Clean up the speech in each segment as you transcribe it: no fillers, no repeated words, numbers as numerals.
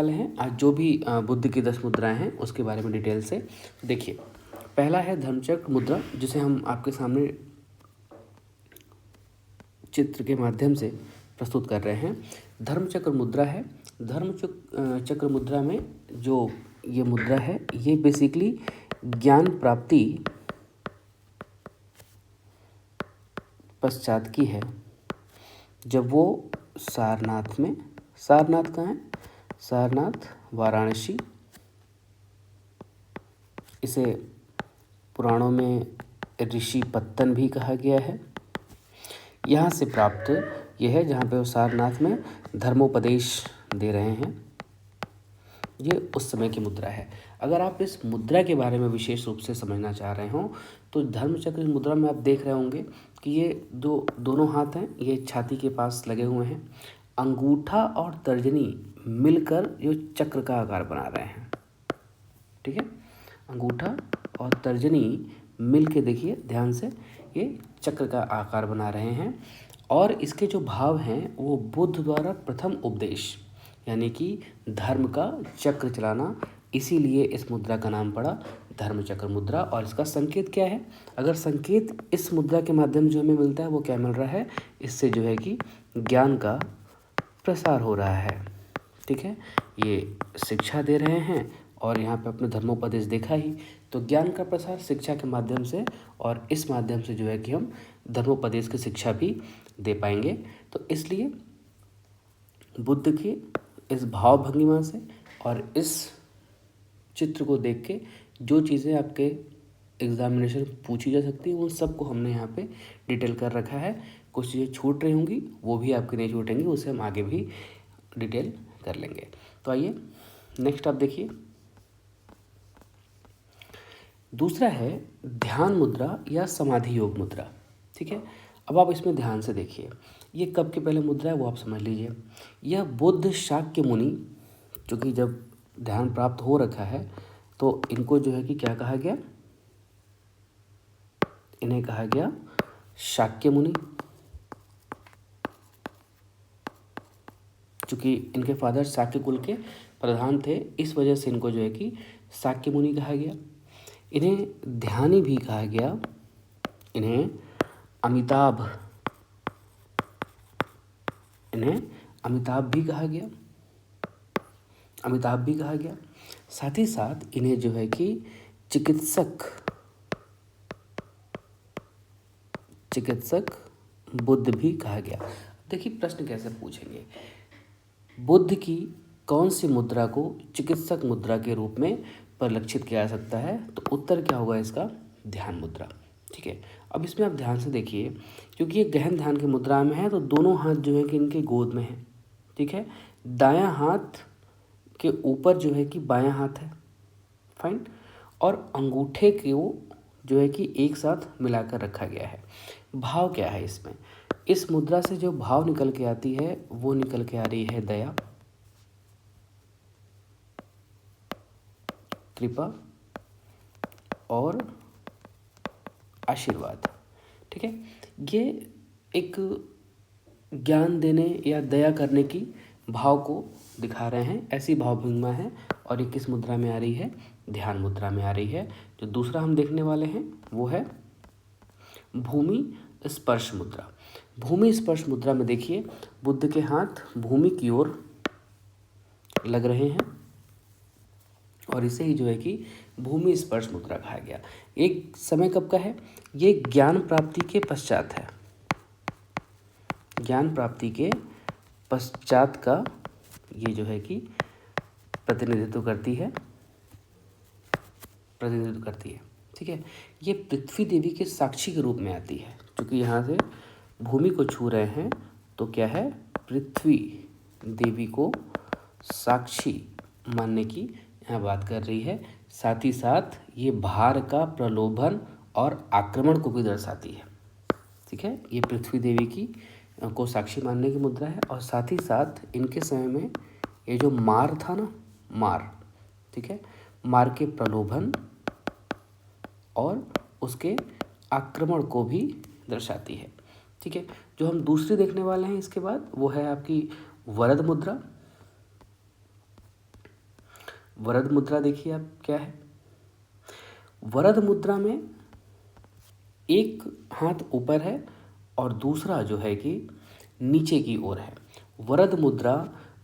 वाले हैं आज जो भी बुद्ध की 10 मुद्राएं हैं उसके बारे में डिटेल से देखिए। पहला है धर्मचक्र मुद्रा, जिसे हम आपके सामने चित्र के माध्यम से प्रस्तुत कर रहे हैं। धर्मचक्र मुद्रा है। धर्मचक्र मुद्रा में जो ये मुद्रा है ये बेसिकली ज्ञान प्राप्ति पश्चात की है, जब वो सारनाथ कहाँ है? सारनाथ वाराणसी, इसे पुराणों में ऋषि पत्तन भी कहा गया है। यहाँ से प्राप्त यह है जहाँ पे वो सारनाथ में धर्मोपदेश दे रहे हैं। ये उस समय की मुद्रा है। अगर आप इस मुद्रा के बारे में विशेष रूप से समझना चाह रहे हो तो धर्मचक्र मुद्रा में आप देख रहे होंगे कि ये जो दोनों हाथ हैं ये छाती के पास लगे हुए हैं। अंगूठा और तर्जनी मिलकर जो चक्र का आकार बना रहे हैं, ठीक है। अंगूठा और तर्जनी मिल के देखिए ध्यान से, ये चक्र का आकार बना रहे हैं। और इसके जो भाव हैं वो बुद्ध द्वारा प्रथम उपदेश, यानी कि धर्म का चक्र चलाना, इसीलिए इस मुद्रा का नाम पड़ा धर्मचक्र मुद्रा। और इसका संकेत क्या है? अगर संकेत इस मुद्रा के माध्यम जो हमें मिलता है वो क्या मिल रहा है? इससे जो है कि ज्ञान का प्रसार हो रहा है, ठीक है। ये शिक्षा दे रहे हैं और यहाँ पे अपने धर्मोपदेश देखा ही, तो ज्ञान का प्रसार शिक्षा के माध्यम से, और इस माध्यम से जो है कि हम धर्मोपदेश की शिक्षा भी दे पाएंगे। तो इसलिए बुद्ध की इस भाव भंगिमा से और इस चित्र को देख के जो चीज़ें आपके एग्जामिनेशन पूछी जा सकती है उन सबको हमने यहाँ पे डिटेल कर रखा है। कुछ चीज़ें छूट रही होंगी वो भी आपकी नहीं छूटेंगी, उसे हम आगे भी डिटेल कर लेंगे। तो आइए नेक्स्ट आप देखिए, दूसरा है ध्यान मुद्रा या समाधि योग मुद्रा, ठीक है। अब आप इसमें ध्यान से देखिए, ये कब के पहले मुद्रा है वो आप समझ लीजिए। यह बुद्ध शाक्य मुनि, क्योंकि जब ध्यान प्राप्त हो रखा है तो इनको जो है कि क्या कहा गया? इन्हें कहा गया शाक्य मुनि, क्योंकि इनके फादर शाक्य कुल के प्रधान थे, इस वजह से इनको जो है कि शाक्य मुनि कहा गया। इन्हें ध्यानी भी कहा गया, इन्हें अमिताभ भी कहा गया, साथ ही साथ इन्हें जो है कि चिकित्सक बुद्ध भी कहा गया। देखिए प्रश्न कैसे पूछेंगे, बुद्ध की कौन सी मुद्रा को चिकित्सक मुद्रा के रूप में परिलक्षित किया जा सकता है? तो उत्तर क्या होगा इसका? ध्यान मुद्रा, ठीक है। अब इसमें आप ध्यान से देखिए, क्योंकि ये गहन ध्यान की मुद्रा में है तो दोनों हाथ जो है कि इनके गोद में है, ठीक है। दायां हाथ के ऊपर जो है कि बायां हाथ है, फाइन, और अंगूठे को जो है कि एक साथ मिलाकर रखा गया है। भाव क्या है इसमें? इस मुद्रा से जो भाव निकल के आती है वो निकल के आ रही है दया, कृपा और आशीर्वाद, ठीक है। ये एक ज्ञान देने या दया करने की भाव को दिखा रहे हैं, ऐसी भाव भंगिमा है। और ये किस मुद्रा में आ रही है? ध्यान मुद्रा में आ रही है। जो दूसरा हम देखने वाले हैं वो है भूमि स्पर्श मुद्रा। भूमि स्पर्श मुद्रा में देखिए बुद्ध के हाथ भूमि की ओर लग रहे हैं और इसे ही जो है कि भूमि स्पर्श मुद्रा कहा गया। एक समय कब का है? ये ज्ञान प्राप्ति के पश्चात है, ज्ञान प्राप्ति के पश्चात का ये जो है कि प्रतिनिधित्व करती है, ठीक है। ये पृथ्वी देवी के साक्षी के रूप में आती है, क्योंकि यहाँ से भूमि को छू रहे हैं तो क्या है? पृथ्वी देवी को साक्षी मानने की यहाँ बात कर रही है। साथ ही साथ ये भार का प्रलोभन और आक्रमण को भी दर्शाती है, ठीक है। ये पृथ्वी देवी की को साक्षी मानने की मुद्रा है। और साथ ही साथ इनके समय में ये जो मार था ना, मार, ठीक है, मार के प्रलोभन और उसके आक्रमण को भी दर्शाती है, ठीक है। जो हम दूसरी देखने वाले हैं इसके बाद वो है आपकी वरद मुद्रा। वरद मुद्रा देखिए आप क्या है। वरद मुद्रा में एक हाथ ऊपर है और दूसरा जो है कि नीचे की ओर है। वरद मुद्रा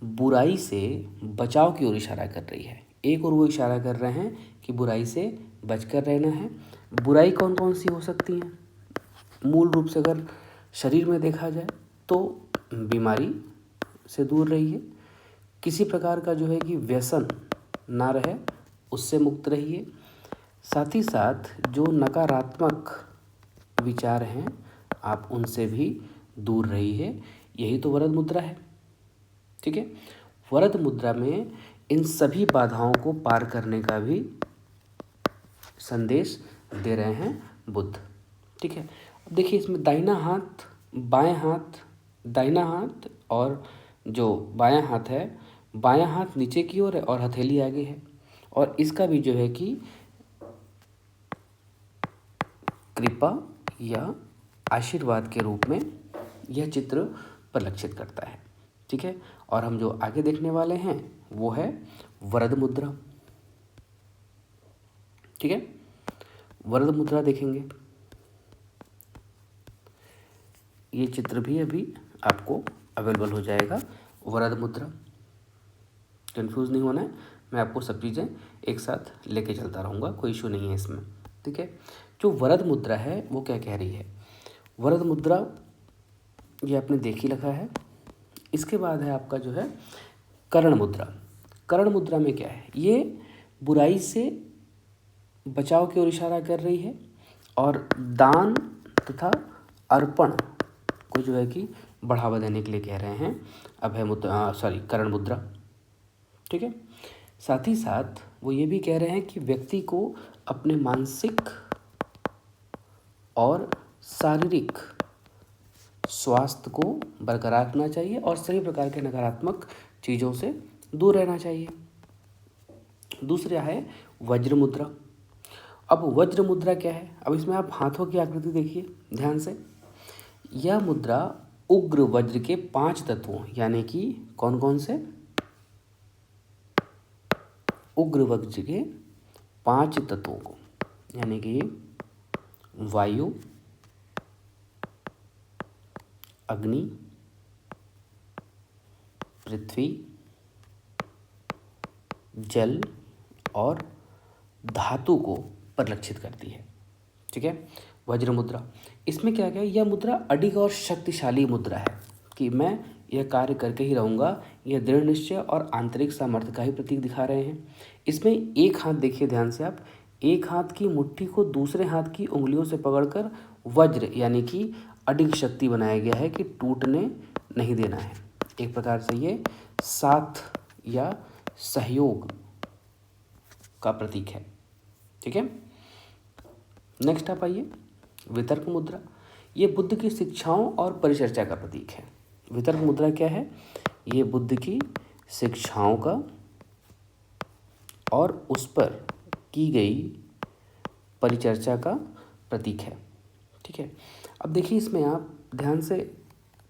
बुराई से बचाव की ओर इशारा कर रही है। एक और वो इशारा कर रहे हैं कि बुराई से बचकर रहना है। बुराई कौन कौन सी हो सकती हैं? मूल रूप से अगर शरीर में देखा जाए तो बीमारी से दूर रहिए, किसी प्रकार का जो है कि व्यसन ना रहे उससे मुक्त रहिए, साथ ही साथ जो नकारात्मक विचार हैं आप उनसे भी दूर रहिए। यही तो वरद मुद्रा है। ठीक है, वरद मुद्रा में इन सभी बाधाओं को पार करने का भी संदेश दे रहे हैं बुद्ध। ठीक है, अब देखिए इसमें दाहिना हाथ, बाएं हाथ, दाहिना हाथ और जो बायां हाथ है, बायां हाथ नीचे की ओर है और हथेली आगे है, और इसका भी जो है कि कृपा या आशीर्वाद के रूप में यह चित्र परिलक्षित करता है। ठीक है, और हम जो आगे देखने वाले हैं वो है वरद मुद्रा। ठीक है, वरद मुद्रा देखेंगे, ये चित्र भी अभी आपको अवेलेबल हो जाएगा। वरद मुद्रा, कंफ्यूज नहीं होना है, मैं आपको सब चीज़ें एक साथ लेके चलता रहूँगा, कोई इशू नहीं है इसमें। ठीक है, जो वरद मुद्रा है वो क्या कह रही है? वरद मुद्रा ये आपने देख ही रखा है। इसके बाद है आपका जो है कर्ण मुद्रा। कर्ण मुद्रा में क्या है? ये बुराई से बचाव की ओर इशारा कर रही है और दान तथा अर्पण को जो है कि बढ़ावा देने के लिए कह रहे हैं अभय मुद्रा, कर्ण मुद्रा। ठीक है, साथ ही साथ वो ये भी कह रहे हैं कि व्यक्ति को अपने मानसिक और शारीरिक स्वास्थ्य को बरकरार रखना चाहिए और सभी प्रकार के नकारात्मक चीज़ों से दूर रहना चाहिए। दूसरा है वज्र मुद्रा। अब वज्र मुद्रा क्या है? अब इसमें आप हाथों की आकृति देखिए ध्यान से। यह मुद्रा उग्र वज्र के 5 तत्वों, यानी कि कौन कौन से? उग्र वज्र के 5 तत्वों को, यानी कि वायु, अग्नि, पृथ्वी, जल और धातु को परिलक्षित करती है। ठीक है, वज्र मुद्रा। इसमें क्या क्या है? यह मुद्रा अडिग और शक्तिशाली मुद्रा है कि मैं यह कार्य करके ही रहूँगा। यह दृढ़ निश्चय और आंतरिक सामर्थ्य का ही प्रतीक दिखा रहे हैं। इसमें एक हाथ देखिए ध्यान से आप, एक हाथ की मुट्ठी को दूसरे हाथ की उंगलियों से पकड़कर वज्र यानी कि अडिग शक्ति बनाया गया है कि टूटने नहीं देना है। एक प्रकार से ये साथ या सहयोग का प्रतीक है। ठीक है, नेक्स्ट आप आइए वितर्क मुद्रा। ये बुद्ध की शिक्षाओं और परिचर्चा का प्रतीक है। वितर्क मुद्रा क्या है? ये बुद्ध की शिक्षाओं का और उस पर की गई परिचर्चा का प्रतीक है। ठीक है, अब देखिए इसमें आप ध्यान से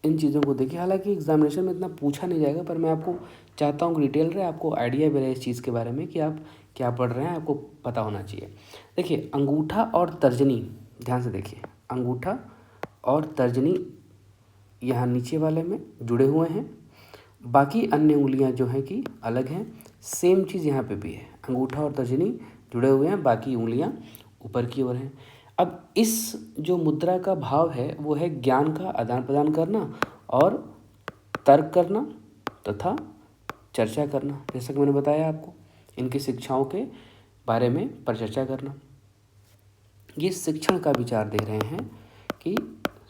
इन चीज़ों को देखिए। हालांकि एग्जामिनेशन में इतना पूछा नहीं जाएगा, पर मैं आपको चाहता हूँ कि डिटेल रहे, आपको आइडिया भी रहे इस चीज़ के बारे में कि आप क्या पढ़ रहे हैं, आपको पता होना चाहिए। देखिए अंगूठा और तर्जनी, ध्यान से देखिए, अंगूठा और तर्जनी यहाँ नीचे वाले में जुड़े हुए हैं, बाकी अन्य उंगलियाँ जो हैं कि अलग हैं। सेम चीज़ यहाँ पे भी है, अंगूठा और तर्जनी जुड़े हुए हैं, बाकी उंगलियाँ ऊपर की ओर हैं। अब इस जो मुद्रा का भाव है वो है ज्ञान का आदान प्रदान करना और तर्क करना तथा चर्चा करना। जैसा कि मैंने बताया आपको, इनकी शिक्षाओं के बारे में परिचर्चा करना। ये शिक्षण का विचार दे रहे हैं कि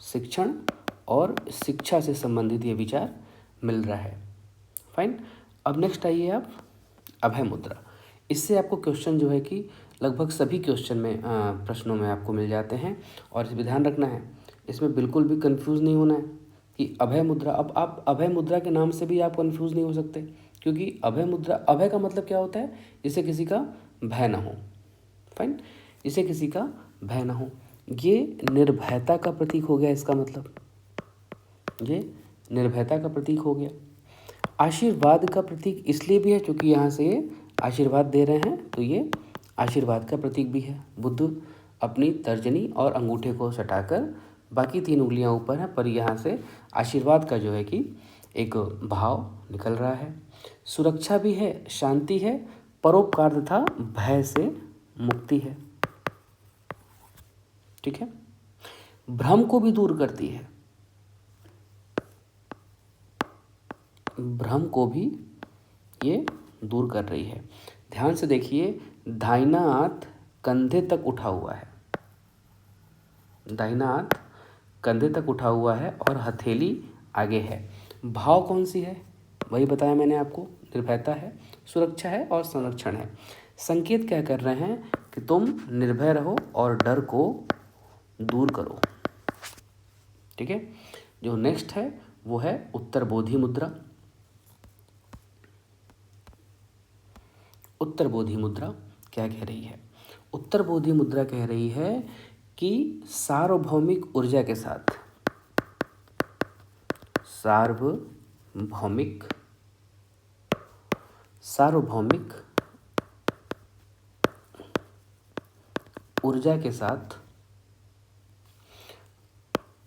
शिक्षण और शिक्षा से संबंधित ये विचार मिल रहा है। फाइन, अब नेक्स्ट आइए आप अभय मुद्रा। इससे आपको क्वेश्चन जो है कि लगभग सभी क्वेश्चन में प्रश्नों में आपको मिल जाते हैं, और इस पर ध्यान रखना है, इसमें बिल्कुल भी कंफ्यूज नहीं होना है कि अभय मुद्रा। अब आप अभय मुद्रा के नाम से भी आप कंफ्यूज नहीं हो सकते, क्योंकि अभय मुद्रा, अभय का मतलब क्या होता है? जिसे किसी का भय ना हो। फाइन, जिसे किसी का भय ना हो, ये निर्भयता का प्रतीक हो गया। इसका मतलब ये निर्भयता का प्रतीक हो गया। आशीर्वाद का प्रतीक इसलिए भी है क्योंकि यहाँ से आशीर्वाद दे रहे हैं तो ये आशीर्वाद का प्रतीक भी है। बुद्ध अपनी तर्जनी और अंगूठे को सटाकर बाकी 3 उंगलियां ऊपर हैं, पर यहाँ से आशीर्वाद का जो है कि एक भाव निकल रहा है। सुरक्षा भी है, शांति है, परोपकार तथा भय से मुक्ति है। ठीक है, भ्रम को भी दूर करती है, भ्रम को भी ये दूर कर रही है। ध्यान से देखिए, दाहिना हाथ कंधे तक उठा हुआ है, दाहिना हाथ कंधे तक उठा हुआ है और हथेली आगे है। भाव कौन सी है? वही बताया मैंने आपको, निर्भयता है, सुरक्षा है और संरक्षण है। संकेत क्या कर रहे हैं कि तुम निर्भय रहो और डर को दूर करो। ठीक है, जो नेक्स्ट है वो है उत्तर बोधि मुद्रा। उत्तर बोधि मुद्रा क्या कह रही है? उत्तर बोधि मुद्रा कह रही है कि सार्वभौमिक ऊर्जा के साथ, सार्वभौमिक ऊर्जा के साथ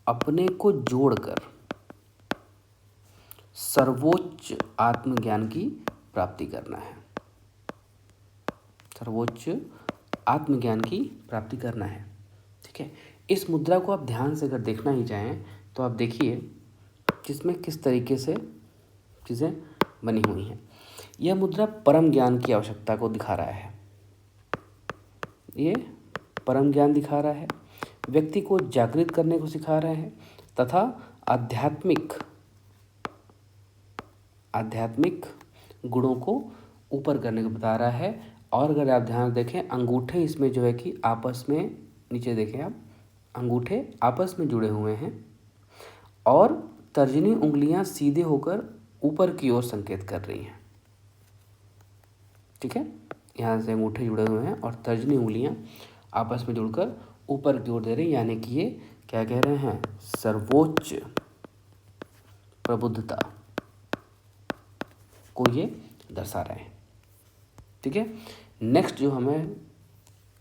अपने को जोड़कर सर्वोच्च आत्मज्ञान की प्राप्ति करना है, सर्वोच्च आत्मज्ञान की प्राप्ति करना है। ठीक है, इस मुद्रा को आप ध्यान से अगर देखना ही चाहें तो आप देखिए जिसमें किस तरीके से चीज़ें बनी हुई हैं। यह मुद्रा परम ज्ञान की आवश्यकता को दिखा रहा है, ये परम ज्ञान दिखा रहा है, व्यक्ति को जागृत करने को सिखा रहे हैं तथा आध्यात्मिक गुणों को ऊपर करने को बता रहा है। और अगर आप ध्यान देखें, अंगूठे इसमें जो है कि आपस में, नीचे देखें आप, अंगूठे आपस में जुड़े हुए हैं और तर्जनी उंगलियां सीधे होकर ऊपर की ओर संकेत कर रही हैं। ठीक है, यहाँ से अंगूठे जुड़े हुए हैं और तर्जनी उंगलियां आपस में जुड़कर ऊपर की ओर दे रही हैं, यानी कि ये क्या कह रहे हैं? सर्वोच्च प्रबुद्धता को ये दर्शा रहे हैं। ठीक है, नेक्स्ट जो हमें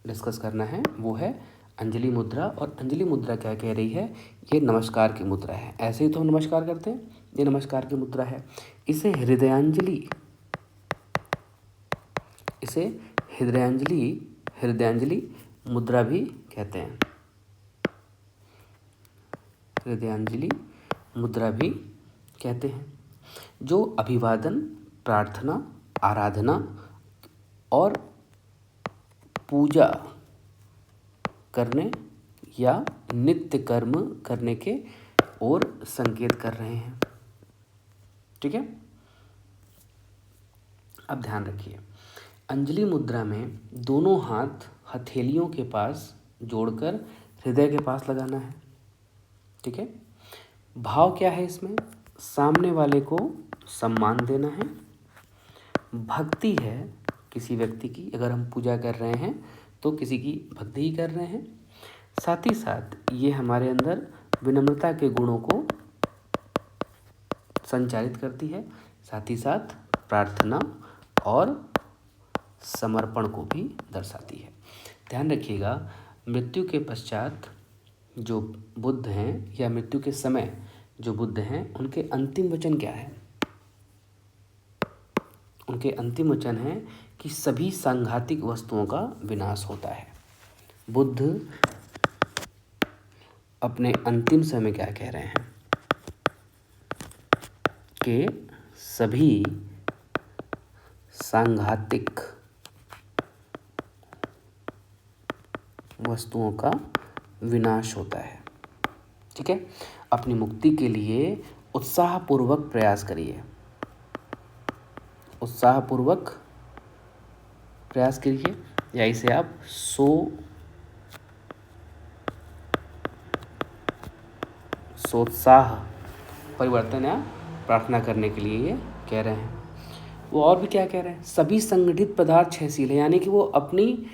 डिस्कस करना है वो है अंजलि मुद्रा। और अंजलि मुद्रा क्या कह रही है? ये नमस्कार की मुद्रा है। ऐसे ही तो हम नमस्कार करते हैं, ये नमस्कार की मुद्रा है। इसे हृदयांजलि मुद्रा भी कहते हैं, हृदयांजलि मुद्रा भी कहते हैं, जो अभिवादन, प्रार्थना, आराधना और पूजा करने या नित्य कर्म करने के ओर संकेत कर रहे हैं। ठीक है, अब ध्यान रखिए, अंजलि मुद्रा में दोनों हाथ हथेलियों के पास जोड़कर हृदय के पास लगाना है। ठीक है, भाव क्या है इसमें? सामने वाले को सम्मान देना है, भक्ति है किसी व्यक्ति की, अगर हम पूजा कर रहे हैं तो किसी की भक्ति ही कर रहे हैं। साथ ही साथ ये हमारे अंदर विनम्रता के गुणों को संचालित करती है, साथ ही साथ प्रार्थना और समर्पण को भी दर्शाती है। ध्यान रखिएगा, मृत्यु के पश्चात जो बुद्ध हैं या मृत्यु के समय जो बुद्ध हैं, उनके अंतिम वचन क्या है? उनके अंतिम वचन है कि सभी सांघातिक वस्तुओं का विनाश होता है। बुद्ध अपने अंतिम समय में क्या कह रहे हैं? कि सभी सांघातिक वस्तुओं का विनाश होता है। ठीक है, अपनी मुक्ति के लिए उत्साहपूर्वक प्रयास करिए, उत्साहपूर्वक प्रयास करिए, या इसे आप सोत्साह परिवर्तन या प्रार्थना करने के लिए ये कह रहे हैं। वो और भी क्या कह रहे हैं? सभी संगठित पदार्थ क्षयशील है, यानी कि वो अपनी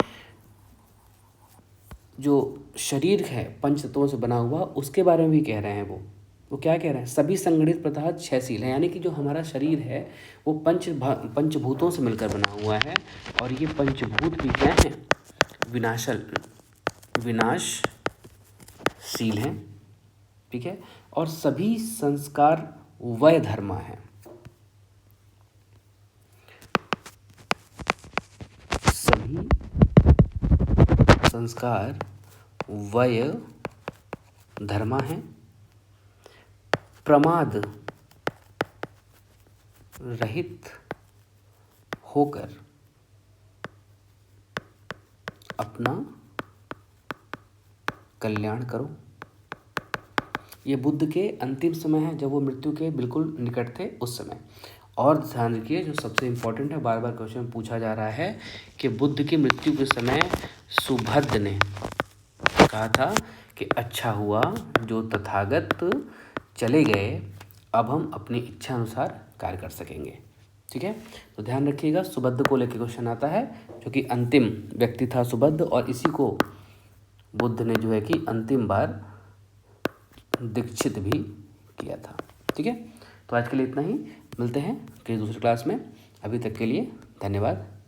जो शरीर है पंच तत्वों से बना हुआ, उसके बारे में भी कह रहे हैं वो, वो क्या कह रहे हैं, सभी संगठित पदार्थ क्षयशील है, यानी कि जो हमारा शरीर है वो पंचभूतों से मिलकर बना हुआ है, और ये पंचभूत भी क्या हैं, विनाशशील हैं, ठीक है। और सभी संस्कार वय धर्मा है, सभी संस्कार वय धर्मा है, प्रमाद रहित होकर अपना कल्याण करो। ये बुद्ध के अंतिम समय है, जब वो मृत्यु के बिल्कुल निकट थे उस समय। और ध्यान रखिए, जो सबसे इम्पोर्टेंट है, बार बार क्वेश्चन पूछा जा रहा है कि बुद्ध की मृत्यु के समय सुभद्र ने कहा था कि अच्छा हुआ जो तथागत चले गए, अब हम अपनी इच्छा अनुसार कार्य कर सकेंगे, ठीक है। तो ध्यान रखिएगा, सुभद्र को लेकर क्वेश्चन आता है, जो कि अंतिम व्यक्ति था सुभद्र, और इसी को बुद्ध ने जो है कि अंतिम बार दीक्षित भी किया था, ठीक है। तो आज के लिए इतना ही, मिलते हैं किसी दूसरी क्लास में। अभी तक के लिए धन्यवाद।